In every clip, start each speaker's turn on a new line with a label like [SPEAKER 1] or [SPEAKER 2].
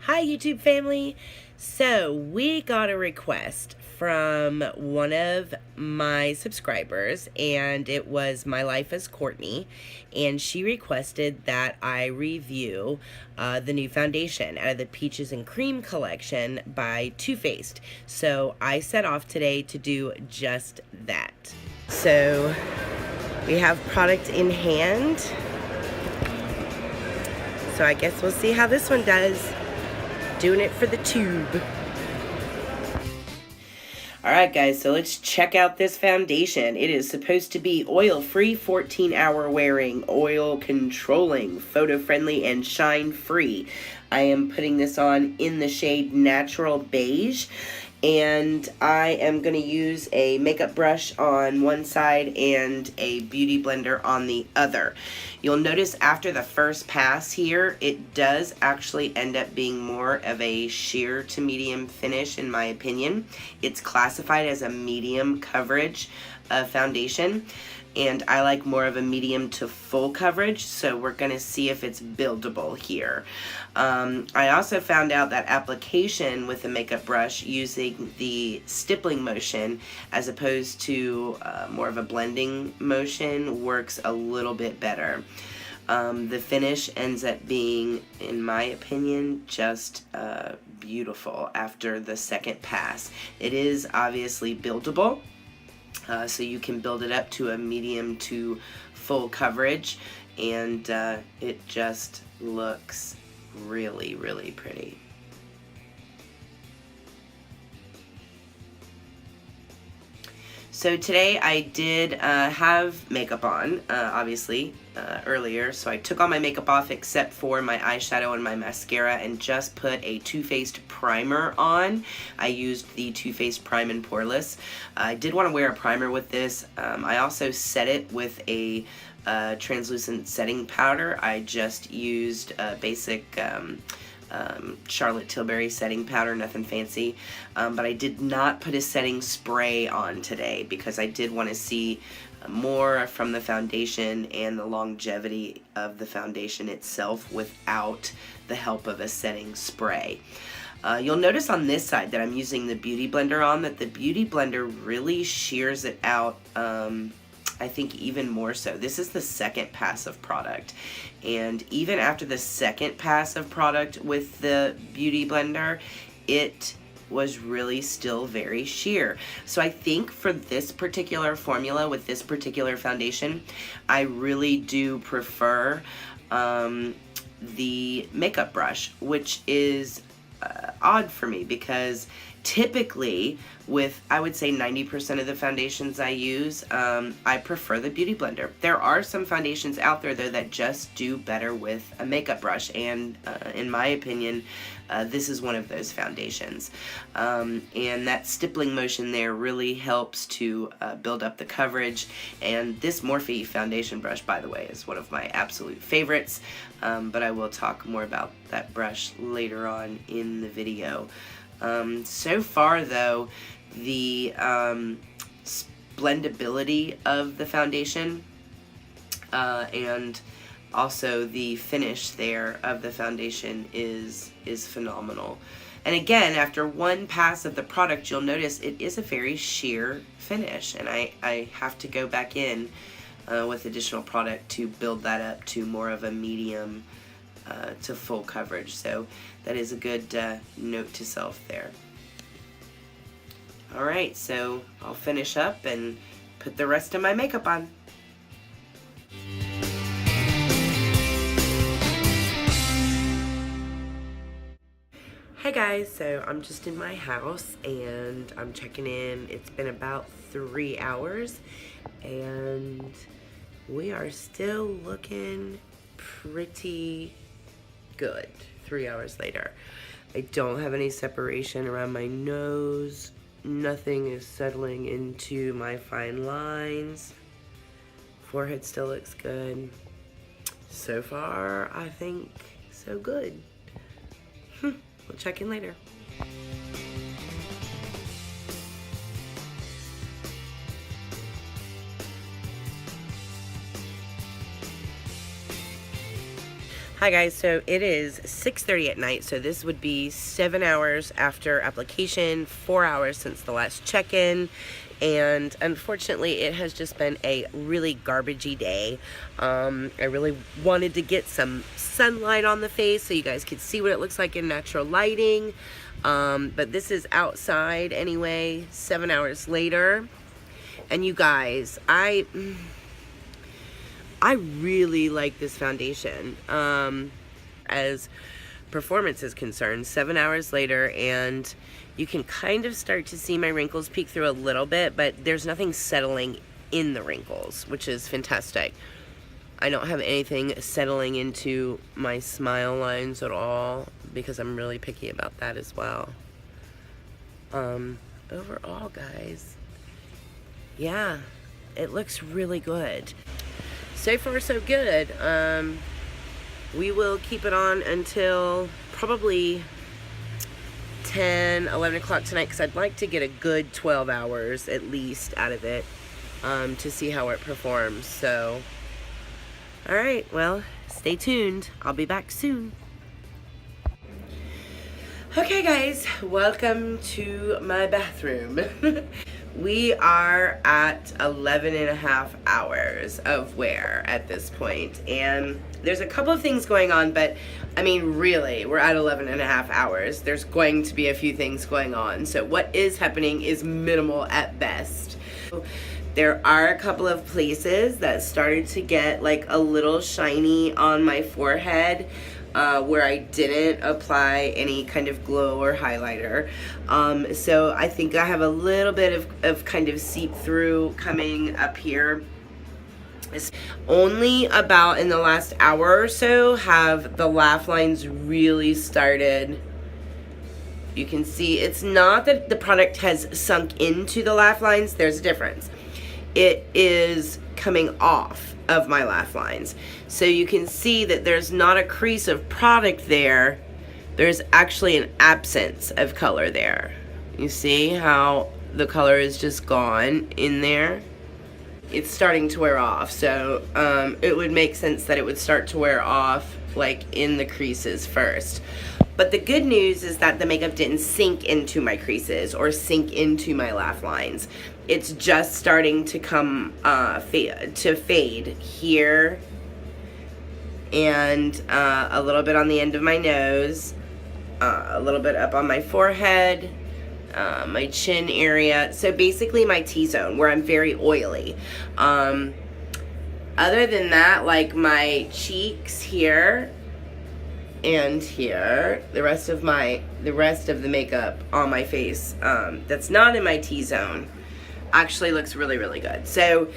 [SPEAKER 1] Hi, YouTube family. So, we got a request from one of my subscribers, and it was My Life as Courtney, and she requested that I review the new foundation out of the Peaches and Cream collection by Too Faced. So, I set off today to do just that. So, we have product in hand. So, I guess we'll see how this one does. Doing it for the tube. Alright guys, so let's check out this foundation. It is supposed to be oil-free, 14-hour wearing, oil controlling, photo-friendly, and shine-free. I am putting this on in the shade Natural Beige. And I am going to use a makeup brush on one side and a beauty blender on the other. You'll notice after the first pass here, it does actually end up being more of a sheer to medium finish in my opinion. It's classified as a medium coverage foundation. And I like more of a medium to full coverage, so we're going to see if it's buildable here. I also found out that application with a makeup brush using the stippling motion as opposed to more of a blending motion works a little bit better. The finish ends up being, in my opinion, just beautiful after the second pass. It is obviously buildable. So you can build it up to a medium to full coverage, and it just looks really, really pretty. So today I did have makeup on, obviously, earlier. So I took all my makeup off except for my eyeshadow and my mascara and just put a Too Faced primer on. I used the Too Faced Prime and Poreless. I did want to wear a primer with this. I also set it with a translucent setting powder. I just used a basic Charlotte Tilbury setting powder, nothing fancy, but I did not put a setting spray on today because I did want to see more from the foundation and the longevity of the foundation itself without the help of a setting spray. You'll notice on this side that I'm using the Beauty Blender on, that the Beauty Blender really shears it out, I think even more so. This is the second pass of product, and even after the second pass of product with the Beauty Blender, it was really still very sheer. So I think for this particular formula with this particular foundation, I really do prefer the makeup brush, which is odd for me because typically with, I would say 90% of the foundations I use, I prefer the Beauty Blender. There are some foundations out there though that just do better with a makeup brush, and in my opinion, this is one of those foundations. And that stippling motion there really helps to build up the coverage, and this Morphe foundation brush, by the way, is one of my absolute favorites, but I will talk more about that brush later on in the video. So far though, the blendability of the foundation and also the finish there of the foundation is phenomenal. And again, after one pass of the product, you'll notice it is a very sheer finish, and I have to go back in with additional product to build that up to more of a medium to full coverage. So that is a good note to self there. Alright, so I'll finish up and put the rest of my makeup on. Hi guys, so I'm just in my house and I'm checking in. It's been about 3 hours and we are still looking pretty good 3 hours later. I don't have any separation around my nose. Nothing is settling into my fine lines. Forehead still looks good. So far, I think so good. We'll check in later. Hi guys, so it is 6:30 at night, so this would be 7 hours after application, 4 hours since the last check-in, and unfortunately it has just been a really garbagey day. I really wanted to get some sunlight on the face so you guys could see what it looks like in natural lighting, but this is outside anyway, 7 hours later, and you guys, I really like this foundation as performance is concerned. 7 hours later, and you can kind of start to see my wrinkles peek through a little bit, but there's nothing settling in the wrinkles, which is fantastic. I don't have anything settling into my smile lines at all because I'm really picky about that as well. Overall, guys, yeah, it looks really good. So far so good. We will keep it on until probably 10, 11 o'clock tonight because I'd like to get a good 12 hours at least out of it to see how it performs. So, alright, well, stay tuned. I'll be back soon. Okay guys, welcome to my bathroom. We are at 11 and a half hours of wear at this point, and there's a couple of things going on, but I mean really, we're at 11 and a half hours. There's going to be a few things going on, so what is happening is minimal at best. There are a couple of places that started to get like a little shiny on my forehead, where I didn't apply any kind of glow or highlighter. So I think I have a little bit of kind of seep through coming up here. It's only about in the last hour or so have the laugh lines really started. You can see it's not that the product has sunk into the laugh lines, there's a difference. It is coming off of my laugh lines. So you can see that there's not a crease of product there. There's actually an absence of color there. You see how the color is just gone in there? It's starting to wear off, so it would make sense that it would start to wear off like in the creases first. But the good news is that the makeup didn't sink into my creases or sink into my laugh lines. It's just starting to come fade here and a little bit on the end of my nose, a little bit up on my forehead, my chin area. So basically my T-zone where I'm very oily. Other than that, like my cheeks here and here, the rest of the makeup on my face that's not in my T-zone actually looks really, really good. So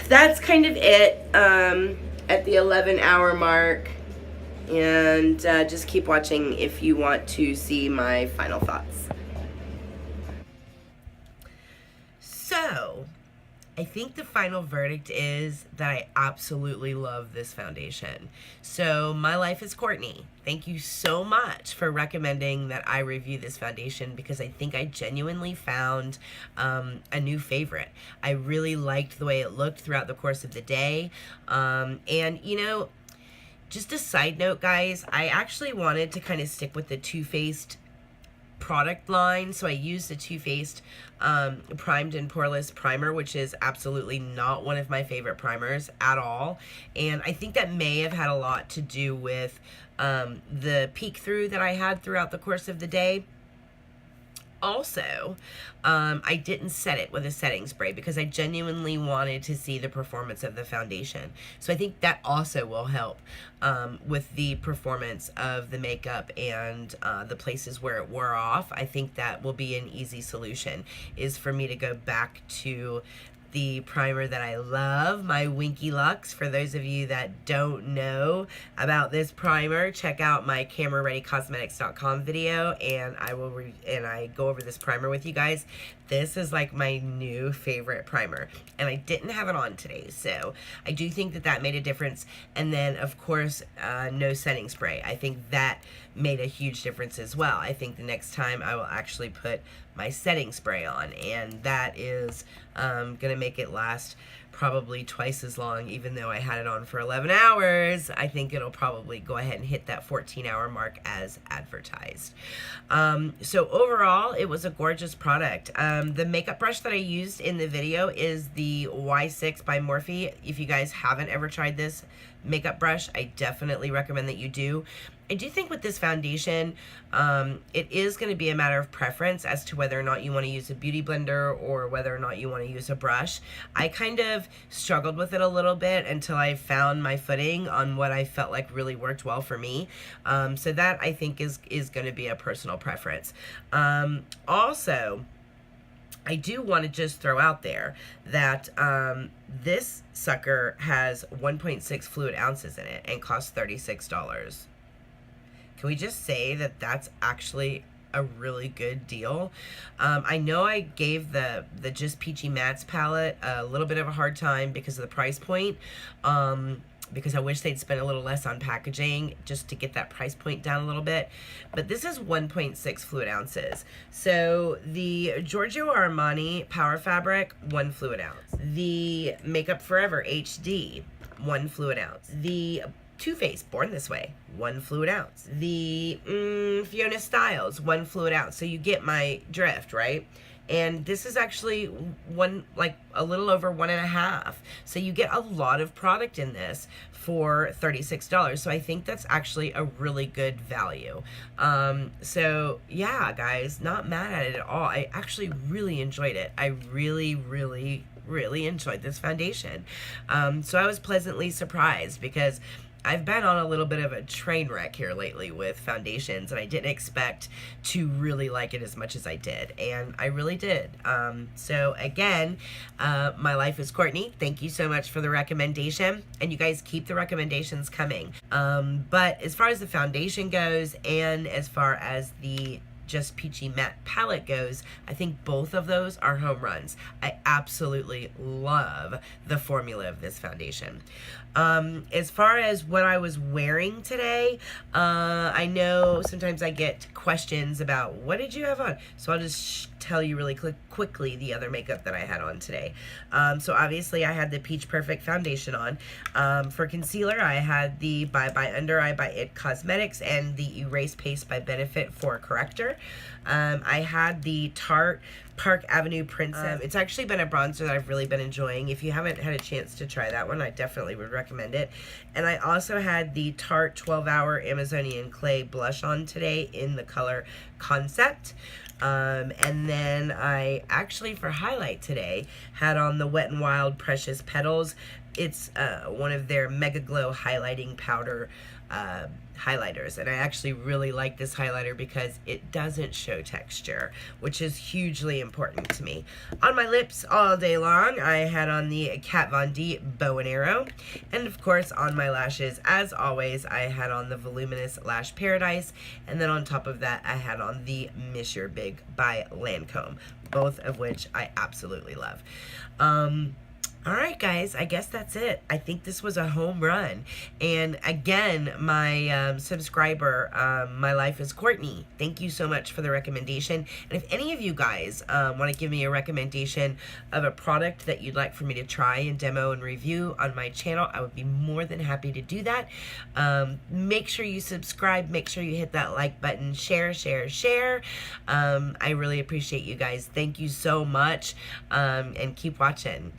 [SPEAKER 1] that's kind of it at the 11-hour mark, and just keep watching if you want to see my final thoughts. So I think the final verdict is that I absolutely love this foundation. So My Life is Courtney, thank you so much for recommending that I review this foundation because I think I genuinely found a new favorite. I really liked the way it looked throughout the course of the day. And you know, just a side note guys, I actually wanted to kind of stick with the Too Faced product line, so I used a Too Faced Primed and Poreless primer, which is absolutely not one of my favorite primers at all, and I think that may have had a lot to do with the peek through that I had throughout the course of the day. Also, I didn't set it with a setting spray because I genuinely wanted to see the performance of the foundation. So I think that also will help with the performance of the makeup and the places where it wore off. I think that will be an easy solution, is for me to go back to the primer that I love, my Winky Lux. For those of you that don't know about this primer, check out my CameraReadyCosmetics.com video, and I go over this primer with you guys. This is like my new favorite primer, and I didn't have it on today, so I do think that that made a difference. And then, of course, no setting spray. I think that made a huge difference as well. I think the next time I will actually put my setting spray on, and that is gonna make it last probably twice as long, even though I had it on for 11 hours. I think it'll probably go ahead and hit that 14-hour mark as advertised. So overall, it was a gorgeous product. The makeup brush that I used in the video is the Y6 by Morphe. If you guys haven't ever tried this makeup brush, I definitely recommend that you do. I do think with this foundation, it is going to be a matter of preference as to whether or not you want to use a beauty blender or whether or not you want to use a brush. I kind of struggled with it a little bit until I found my footing on what I felt like really worked well for me. So that I think is going to be a personal preference. Also, I do want to just throw out there that this sucker has 1.6 fluid ounces in it and costs $36. Can we just say that that's actually a really good deal? I know I gave the Just Peachy Mattes palette a little bit of a hard time because of the price point. Because I wish they'd spend a little less on packaging just to get that price point down a little bit. But this is 1.6 fluid ounces. So the Giorgio Armani Power Fabric, 1 fluid ounce. The Makeup Forever HD, 1 fluid ounce. The Too Faced Born This Way, 1 fluid ounce. The Fiona Styles, 1 fluid ounce. So you get my drift, right? And this is actually a little over 1.5. So you get a lot of product in this for $36. So I think that's actually a really good value. So yeah, guys, not mad at it at all. I actually really enjoyed it. I really enjoyed this foundation. So I was pleasantly surprised because I've been on a little bit of a train wreck here lately with foundations, and I didn't expect to really like it as much as I did, and I really did. So again, My Life is Courtney, thank you so much for the recommendation, and you guys keep the recommendations coming. But as far as the foundation goes, and as far as the Just Peachy Matte palette goes, I think both of those are home runs. I absolutely love the formula of this foundation. As far as what I was wearing today, I know sometimes I get questions about what did you have on? So I'll just tell you really quickly the other makeup that I had on today. So obviously I had the Peach Perfect foundation on. For concealer, I had the Bye Bye Under Eye by IT Cosmetics and the Erase Paste by Benefit for corrector. I had the Tarte Park Avenue Princess. It's actually been a bronzer that I've really been enjoying. If you haven't had a chance to try that one, I definitely would recommend it. And I also had the Tarte 12 Hour Amazonian Clay blush on today in the color Concept. And then I actually, for highlight today, had on the Wet n Wild Precious Petals. It's one of their Mega Glow highlighting powder highlighters, and I actually really like this highlighter because it doesn't show texture, which is hugely important to me. On my lips all day long, I had on the Kat Von D Bow and Arrow, and of course on my lashes, as always, I had on the Voluminous Lash Paradise, and then on top of that I had on the Miss Your Big by Lancome, both of which I absolutely love. Alright guys, I guess that's it. I think this was a home run. And again, my subscriber, My Life is Courtney, thank you so much for the recommendation. And if any of you guys want to give me a recommendation of a product that you'd like for me to try and demo and review on my channel, I would be more than happy to do that. Make sure you subscribe, make sure you hit that like button, share. I really appreciate you guys. Thank you so much, and keep watching.